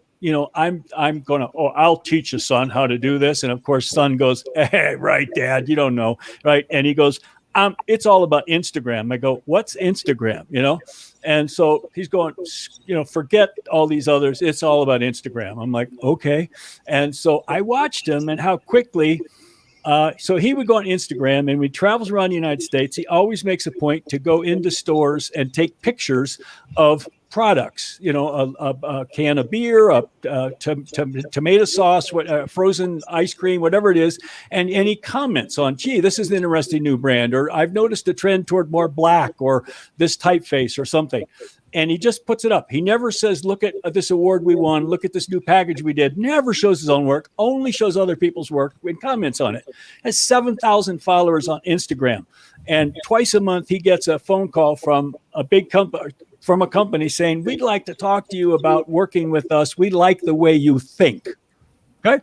Speaker 3: I'm gonna, I'll teach your son how to do this. And of course, son goes, hey, right, Dad, you don't know, right? And he goes, it's all about Instagram. I go, what's Instagram? And so he's going, forget all these others. It's all about Instagram. I'm like, okay. And so I watched him and how quickly. So he would go on Instagram, and when he travels around the United States, he always makes a point to go into stores and take pictures of products, a can of beer, tomato sauce, frozen ice cream, whatever it is. And he comments on, gee, this is an interesting new brand, or I've noticed a trend toward more black, or this typeface or something. And he just puts it up. He never says, look at this award we won. Look at this new package we did. Never shows his own work, only shows other people's work and comments on it. Has 7,000 followers on Instagram. And twice a month, he gets a phone call from a big company, from a company saying, we'd like to talk to you about working with us. We like the way you think. Okay.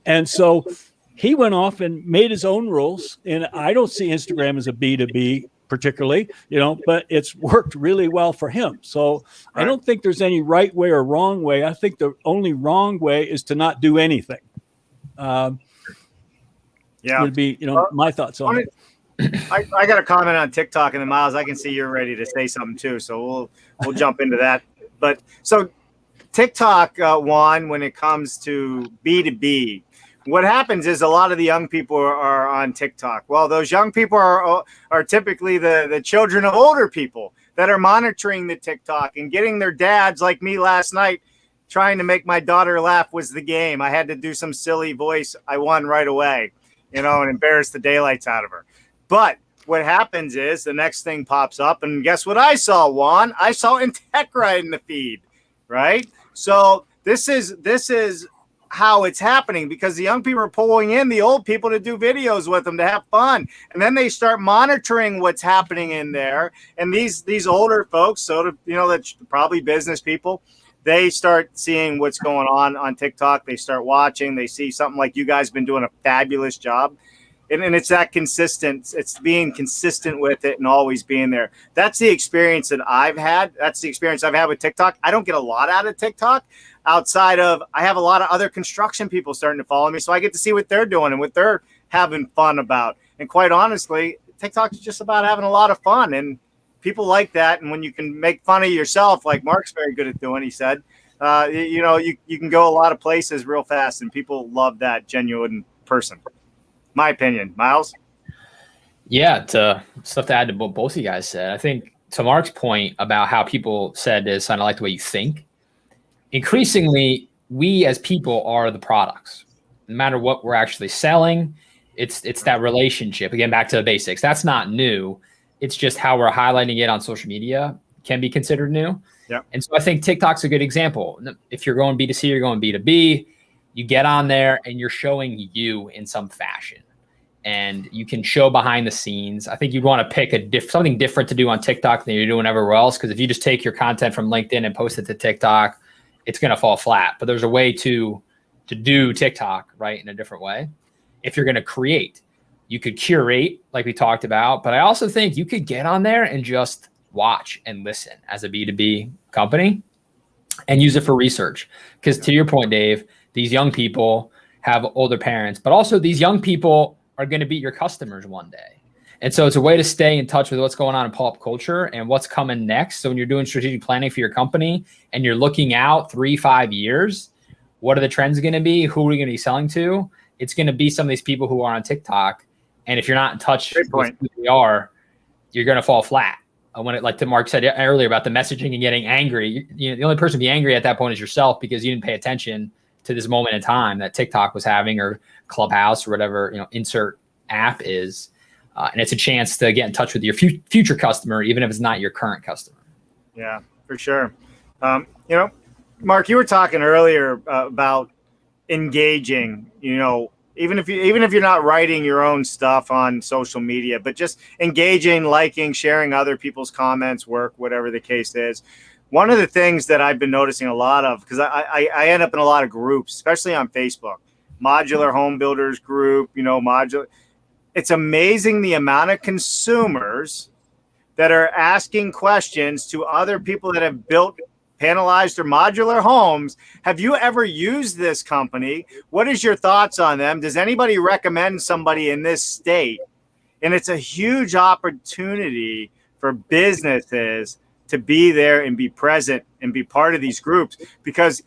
Speaker 3: And so he went off and made his own rules. And I don't see Instagram as a B2B particularly, but it's worked really well for him. So I don't think there's any right way or wrong way. I think the only wrong way is to not do anything. Would be, my thoughts on it.
Speaker 2: I got a comment on TikTok, and then Miles, I can see you're ready to say something too. So we'll jump into that. But so TikTok, Juan, when it comes to B2B, what happens is a lot of the young people are on TikTok. Well, those young people are typically the children of older people that are monitoring the TikTok and getting their dads, like me last night, trying to make my daughter laugh was the game. I had to do some silly voice. I won right away, and embarrass the daylights out of her. But what happens is the next thing pops up, and guess what I saw, Juan? I saw Integra in the feed, right? So this is how it's happening, because the young people are pulling in the old people to do videos with them to have fun, and then they start monitoring what's happening in there. And these older folks, that's probably business people, they start seeing what's going on TikTok. They start watching. They see something like you guys been doing a fabulous job. And it's that consistent. It's being consistent with it and always being there. That's the experience that I've had. That's the experience I've had with TikTok. I don't get a lot out of TikTok outside of I have a lot of other construction people starting to follow me. So I get to see what they're doing and what they're having fun about. And quite honestly, TikTok's just about having a lot of fun. And people like that. And when you can make fun of yourself, like Mark's very good at doing, he said, you can go a lot of places real fast. And people love that genuine person. My opinion. Miles?
Speaker 1: Yeah, to stuff to add to what both of you guys said. I think to Mark's point about how people said is I like the way you think. Increasingly, we as people are the products. No matter what we're actually selling, it's that relationship. Again, back to the basics. That's not new. It's just how we're highlighting it on social media can be considered new.
Speaker 2: Yeah.
Speaker 1: And so I think TikTok's a good example. If you're going B2C, you're going B2B. You get on there and you're showing you in some fashion, and you can show behind the scenes. I think you'd want to pick something different to do on TikTok than you're doing everywhere else. Because if you just take your content from LinkedIn and post it to TikTok, it's going to fall flat. But there's a way to do TikTok right in a different way. If you're going to create, you could curate like we talked about. But I also think you could get on there and just watch and listen as a B2B company and use it for research. Because to your point, Dave, these young people have older parents, but also these young people are going to be your customers one day. And so it's a way to stay in touch with what's going on in pop culture and what's coming next. So when you're doing strategic planning for your company and you're looking out 3-5 years, what are the trends going to be? Who are we going to be selling to? It's going to be some of these people who are on TikTok. And if you're not in touch with who they are, you're going to fall flat. When it, like Mark said earlier about the messaging and getting angry, the only person to be angry at that point is yourself because you didn't pay attention to this moment in time that TikTok was having, or Clubhouse, or whatever, insert app is. And it's a chance to get in touch with your future customer, even if it's not your current customer.
Speaker 2: Yeah, for sure. Mark, you were talking earlier about engaging, even if you're not writing your own stuff on social media, but just engaging, liking, sharing other people's comments, work, whatever the case is. One of the things that I've been noticing a lot of, because I end up in a lot of groups, especially on Facebook, modular home builders group, modular. It's amazing the amount of consumers that are asking questions to other people that have built panelized or modular homes. Have you ever used this company? What is your thoughts on them? Does anybody recommend somebody in this state? And it's a huge opportunity for businesses to be there and be present and be part of these groups, because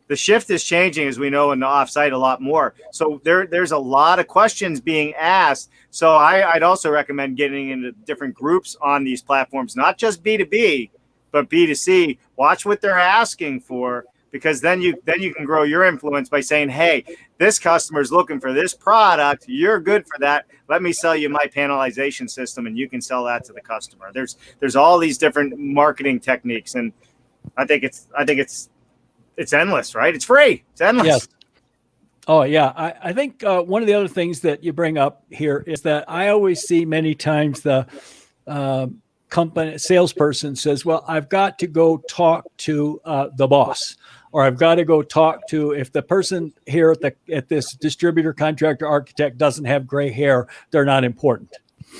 Speaker 2: the shift is changing, as we know, in the offsite a lot more. So there's a lot of questions being asked. So I'd also recommend getting into different groups on these platforms, not just B2B, but B2C. Watch what they're asking for, because then you can grow your influence by saying, hey, this customer is looking for this product. You're good for that. Let me sell you my panelization system, and you can sell that to the customer. There's all these different marketing techniques, and I think it's endless, right? It's free. It's endless.
Speaker 3: Yes. Oh, yeah. I think one of the other things that you bring up here is that I always see many times the company salesperson says, well, I've got to go talk to the boss, or I've got to go talk to, if the person here at this distributor, contractor, architect doesn't have gray hair, they're not important.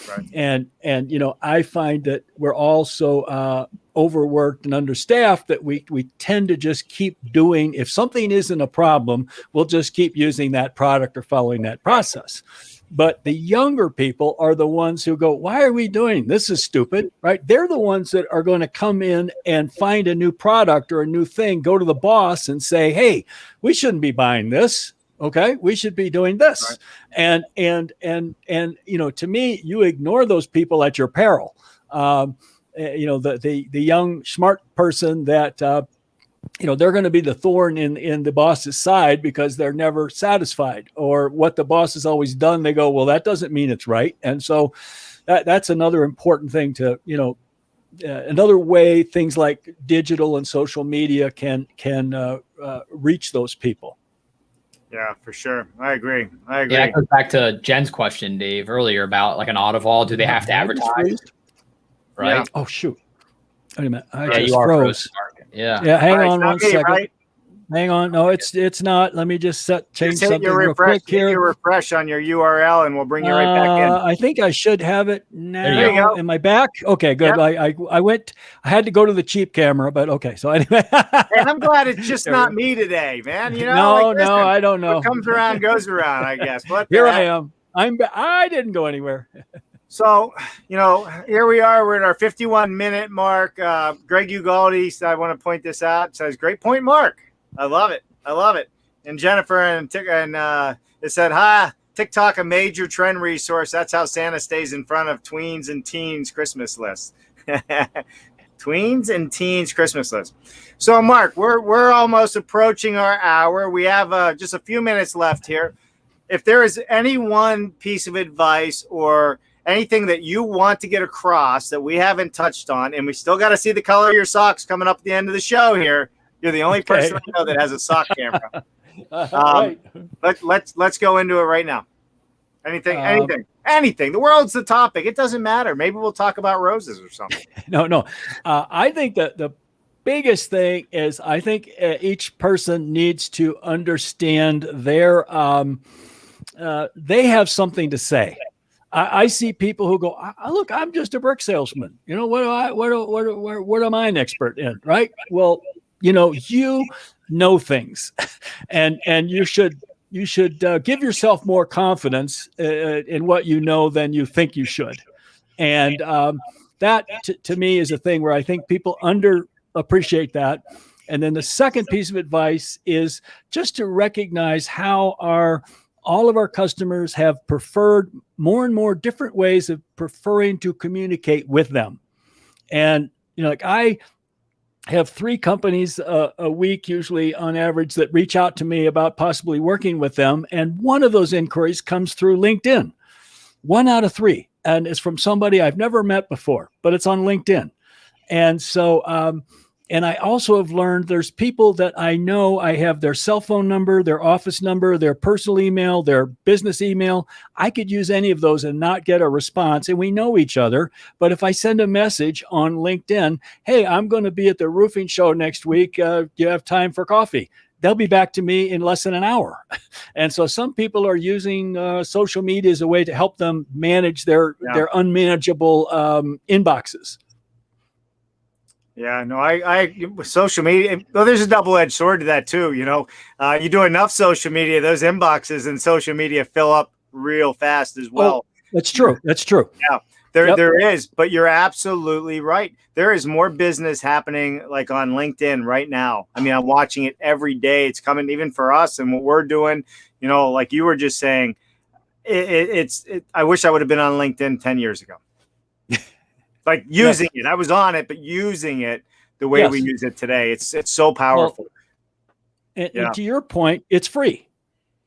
Speaker 3: Right. And you know, I find that we're also overworked and understaffed, that we tend to just keep doing, if something isn't a problem, we'll just keep using that product or following that process. But the younger people are the ones who go, why are we doing this? Is stupid, right? They're the ones that are going to come in and find a new product or a new thing, go to the boss and say, hey, we shouldn't be buying this. Okay, we should be doing this. Right. And you know, to me, you ignore those people at your peril. You know, the young smart person that you know, they're going to be the thorn in the boss's side because they're never satisfied, or what the boss has always done. They go, well, that doesn't mean it's right. And so that's another important thing to, you know, another way things like digital and social media can reach those people.
Speaker 2: Yeah, for sure. I agree.
Speaker 1: Yeah, it goes back to Jen's question, Dave, earlier about like an Autovol. Do they have to advertise? Right.
Speaker 3: Yeah. Oh, shoot. Wait a minute. I
Speaker 1: just
Speaker 3: you are
Speaker 1: froze. Yeah.
Speaker 3: Yeah. Hang on one second.
Speaker 2: Right?
Speaker 3: Hang on. No, it's not. Let me just change something
Speaker 2: real
Speaker 3: quick here.
Speaker 2: You refresh on your URL, and we'll bring you right back in.
Speaker 3: I think I should have it now.
Speaker 2: There you go.
Speaker 3: Am I back? Okay, good. Yep. I had to go to the cheap camera, but okay. So anyway.
Speaker 2: And I'm glad it's just not me today, man. You know,
Speaker 3: no, I don't know.
Speaker 2: What comes around goes around, I guess.
Speaker 3: Here I am. I didn't go anywhere.
Speaker 2: So, you know, here we are. We're at our 51-minute mark. Greg Ugaldi, I want to point this out, says, great point, Mark. I love it. I love it. And Jennifer and it said, hi, TikTok, a major trend resource. That's how Santa stays in front of tweens and teens Christmas lists. Tweens and teens Christmas list. So, Mark, we're almost approaching our hour. We have just a few minutes left here. If there is any one piece of advice or anything that you want to get across that we haven't touched on, and we still got to see the color of your socks coming up at the end of the show here. You're the only person I know that has a sock camera.
Speaker 3: Right.
Speaker 2: Let's go into it right now. Anything. The world's the topic. It doesn't matter. Maybe we'll talk about roses or something.
Speaker 3: No. I think that the biggest thing is, I think each person needs to understand their they have something to say. I see people who go, look, I'm just a brick salesman. You know, what am I an expert in? Right. Well, you know things, and you should give yourself more confidence in what you know than you think you should. And that to me is a thing where I think people underappreciate that. And then the second piece of advice is just to recognize how all of our customers have preferred more and more different ways of preferring to communicate with them. And, you know, like I have 3 companies a week, usually on average, that reach out to me about possibly working with them. And one of those inquiries comes through LinkedIn, 1 out of 3. And it's from somebody I've never met before, but it's on LinkedIn. And so, and I also have learned there's people that I know, I have their cell phone number, their office number, their personal email, their business email. I could use any of those and not get a response. And we know each other. But if I send a message on LinkedIn, hey, I'm going to be at the roofing show next week. Do you have time for coffee? They'll be back to me in less than an hour. And so some people are using social media as a way to help them manage their unmanageable inboxes.
Speaker 2: Yeah, no, social media. Well, there's a double-edged sword to that too. You do enough social media, those inboxes and social media fill up real fast as well.
Speaker 3: That's true. That's true.
Speaker 2: Yeah, there is, but you're absolutely right. There is more business happening like on LinkedIn right now. I mean, I'm watching it every day. It's coming even for us and what we're doing. Like you were just saying, I wish I would have been on LinkedIn 10 years ago. Like using it. I was on it, but using it the way we use it today. It's so powerful.
Speaker 3: Well, and to your point, it's free.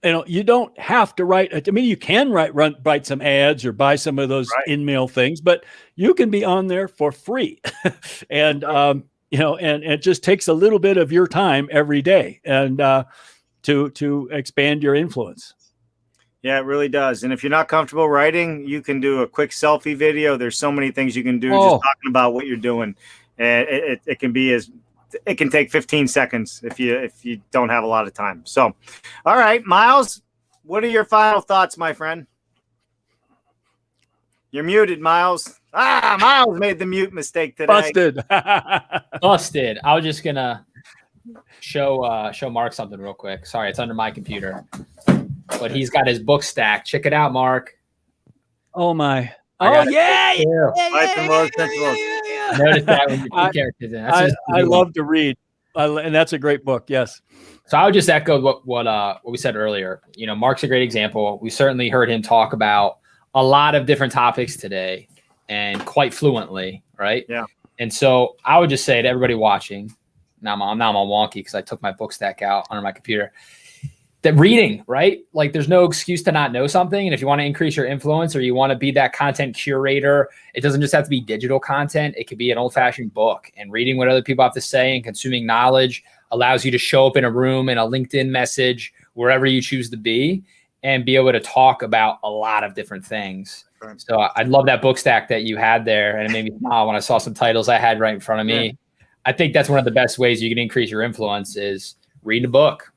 Speaker 3: You don't have to write. I mean, you can write some ads or buy some of those in-mail things, but you can be on there for free. And, and it just takes a little bit of your time every day and to expand your influence.
Speaker 2: Yeah, it really does. And if you're not comfortable writing, you can do a quick selfie video. There's so many things you can do just talking about what you're doing. And it can take 15 seconds if you don't have a lot of time. So, all right, Miles, what are your final thoughts, my friend? You're muted, Miles. Miles made the mute mistake today.
Speaker 1: Busted. I was just gonna show Mark something real quick. Sorry, it's under my computer. But he's got his book stack. Check it out, Mark.
Speaker 3: Oh my!
Speaker 1: Notice
Speaker 3: Yeah.
Speaker 1: that when you put characters in.
Speaker 3: I love to read, and that's a great book. Yes.
Speaker 1: So I would just echo what we said earlier. Mark's a great example. We certainly heard him talk about a lot of different topics today, and quite fluently, right?
Speaker 2: Yeah.
Speaker 1: And so I would just say to everybody watching, now I'm all wonky because I took my book stack out under my computer. That reading, right? Like there's no excuse to not know something. And if you want to increase your influence or you want to be that content curator, it doesn't just have to be digital content. It could be an old-fashioned book, and reading what other people have to say and consuming knowledge allows you to show up in a room, in a LinkedIn message, wherever you choose to be, and be able to talk about a lot of different things. Right. So I love that book stack that you had there. And it made me smile when I saw some titles I had right in front of me. Yeah. I think that's one of the best ways you can increase your influence is read a book.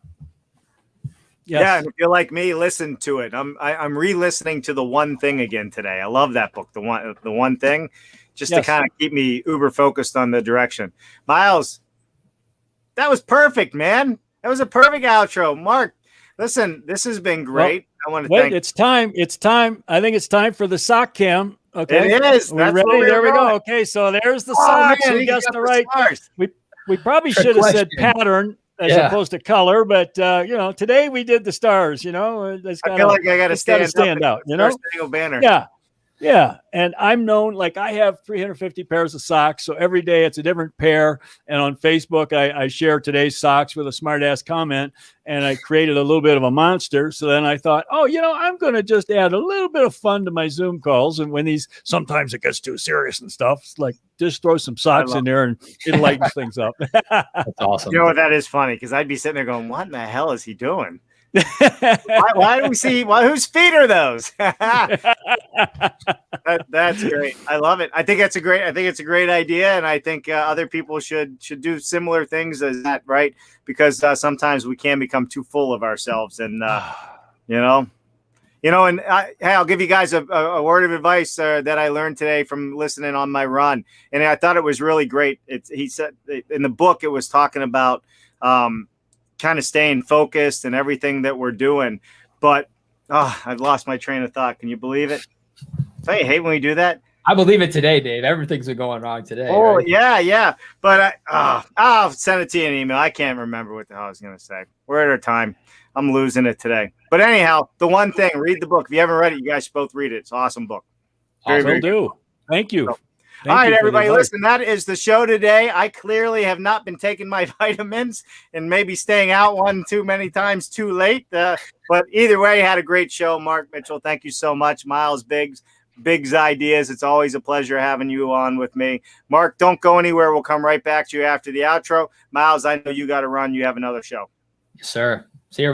Speaker 2: Yes. Yeah, and if you're like me, listen to it. I'm re-listening to The One Thing again today. I love that book, The One Thing, just to kind of keep me uber focused on the direction. Miles, that was perfect, man. That was a perfect outro. Mark, listen, this has been great. I want to thank.
Speaker 3: It's time. It's time. I think it's time for the sock cam. Okay,
Speaker 2: it is.
Speaker 3: We're ready. There we go. Okay, so there's the socks. We guessed the right. We probably should have said pattern as opposed to color, but today we did the stars.
Speaker 2: I feel like I got to stand out. Banner.
Speaker 3: Yeah. And I'm known, like I have 350 pairs of socks. So every day it's a different pair. And on Facebook, I share today's socks with a smart ass comment, and I created a little bit of a monster. So then I thought, I'm going to just add a little bit of fun to my Zoom calls. And when sometimes it gets too serious and stuff, it's like, just throw some socks in there and it lightens things up.
Speaker 1: That's awesome.
Speaker 2: That is funny. Cause I'd be sitting there going, what in the hell is he doing? why do we see whose feet are those? That's great. I love it. I think it's a great idea, and I think other people should do similar things as that, right? Because sometimes we can become too full of ourselves, and and I'll give you guys a word of advice that I learned today from listening on my run, and I thought it was really great. He said in the book it was talking about kind of staying focused and everything that we're doing, but I've lost my train of thought. Can you believe it? I hate when we do that.
Speaker 1: I believe it today, Dave. Everything's been going wrong today.
Speaker 2: Oh,
Speaker 1: right?
Speaker 2: yeah. But I'll send it to you in an email. I can't remember what the hell I was going to say. We're at our time. I'm losing it today. But anyhow, The One Thing, read the book. If you haven't read it, you guys should both read it. It's an awesome book.
Speaker 3: Very do. Thank you.
Speaker 2: All right, everybody, listen, that is the show today. I clearly have not been taking my vitamins and maybe staying out one too many times too late. But either way, had a great show. Mark Mitchell, thank you so much. Miles Biggs Ideas. It's always a pleasure having you on with me. Mark, don't go anywhere. We'll come right back to you after the outro. Miles, I know you got to run. You have another show.
Speaker 1: Yes, sir. See you.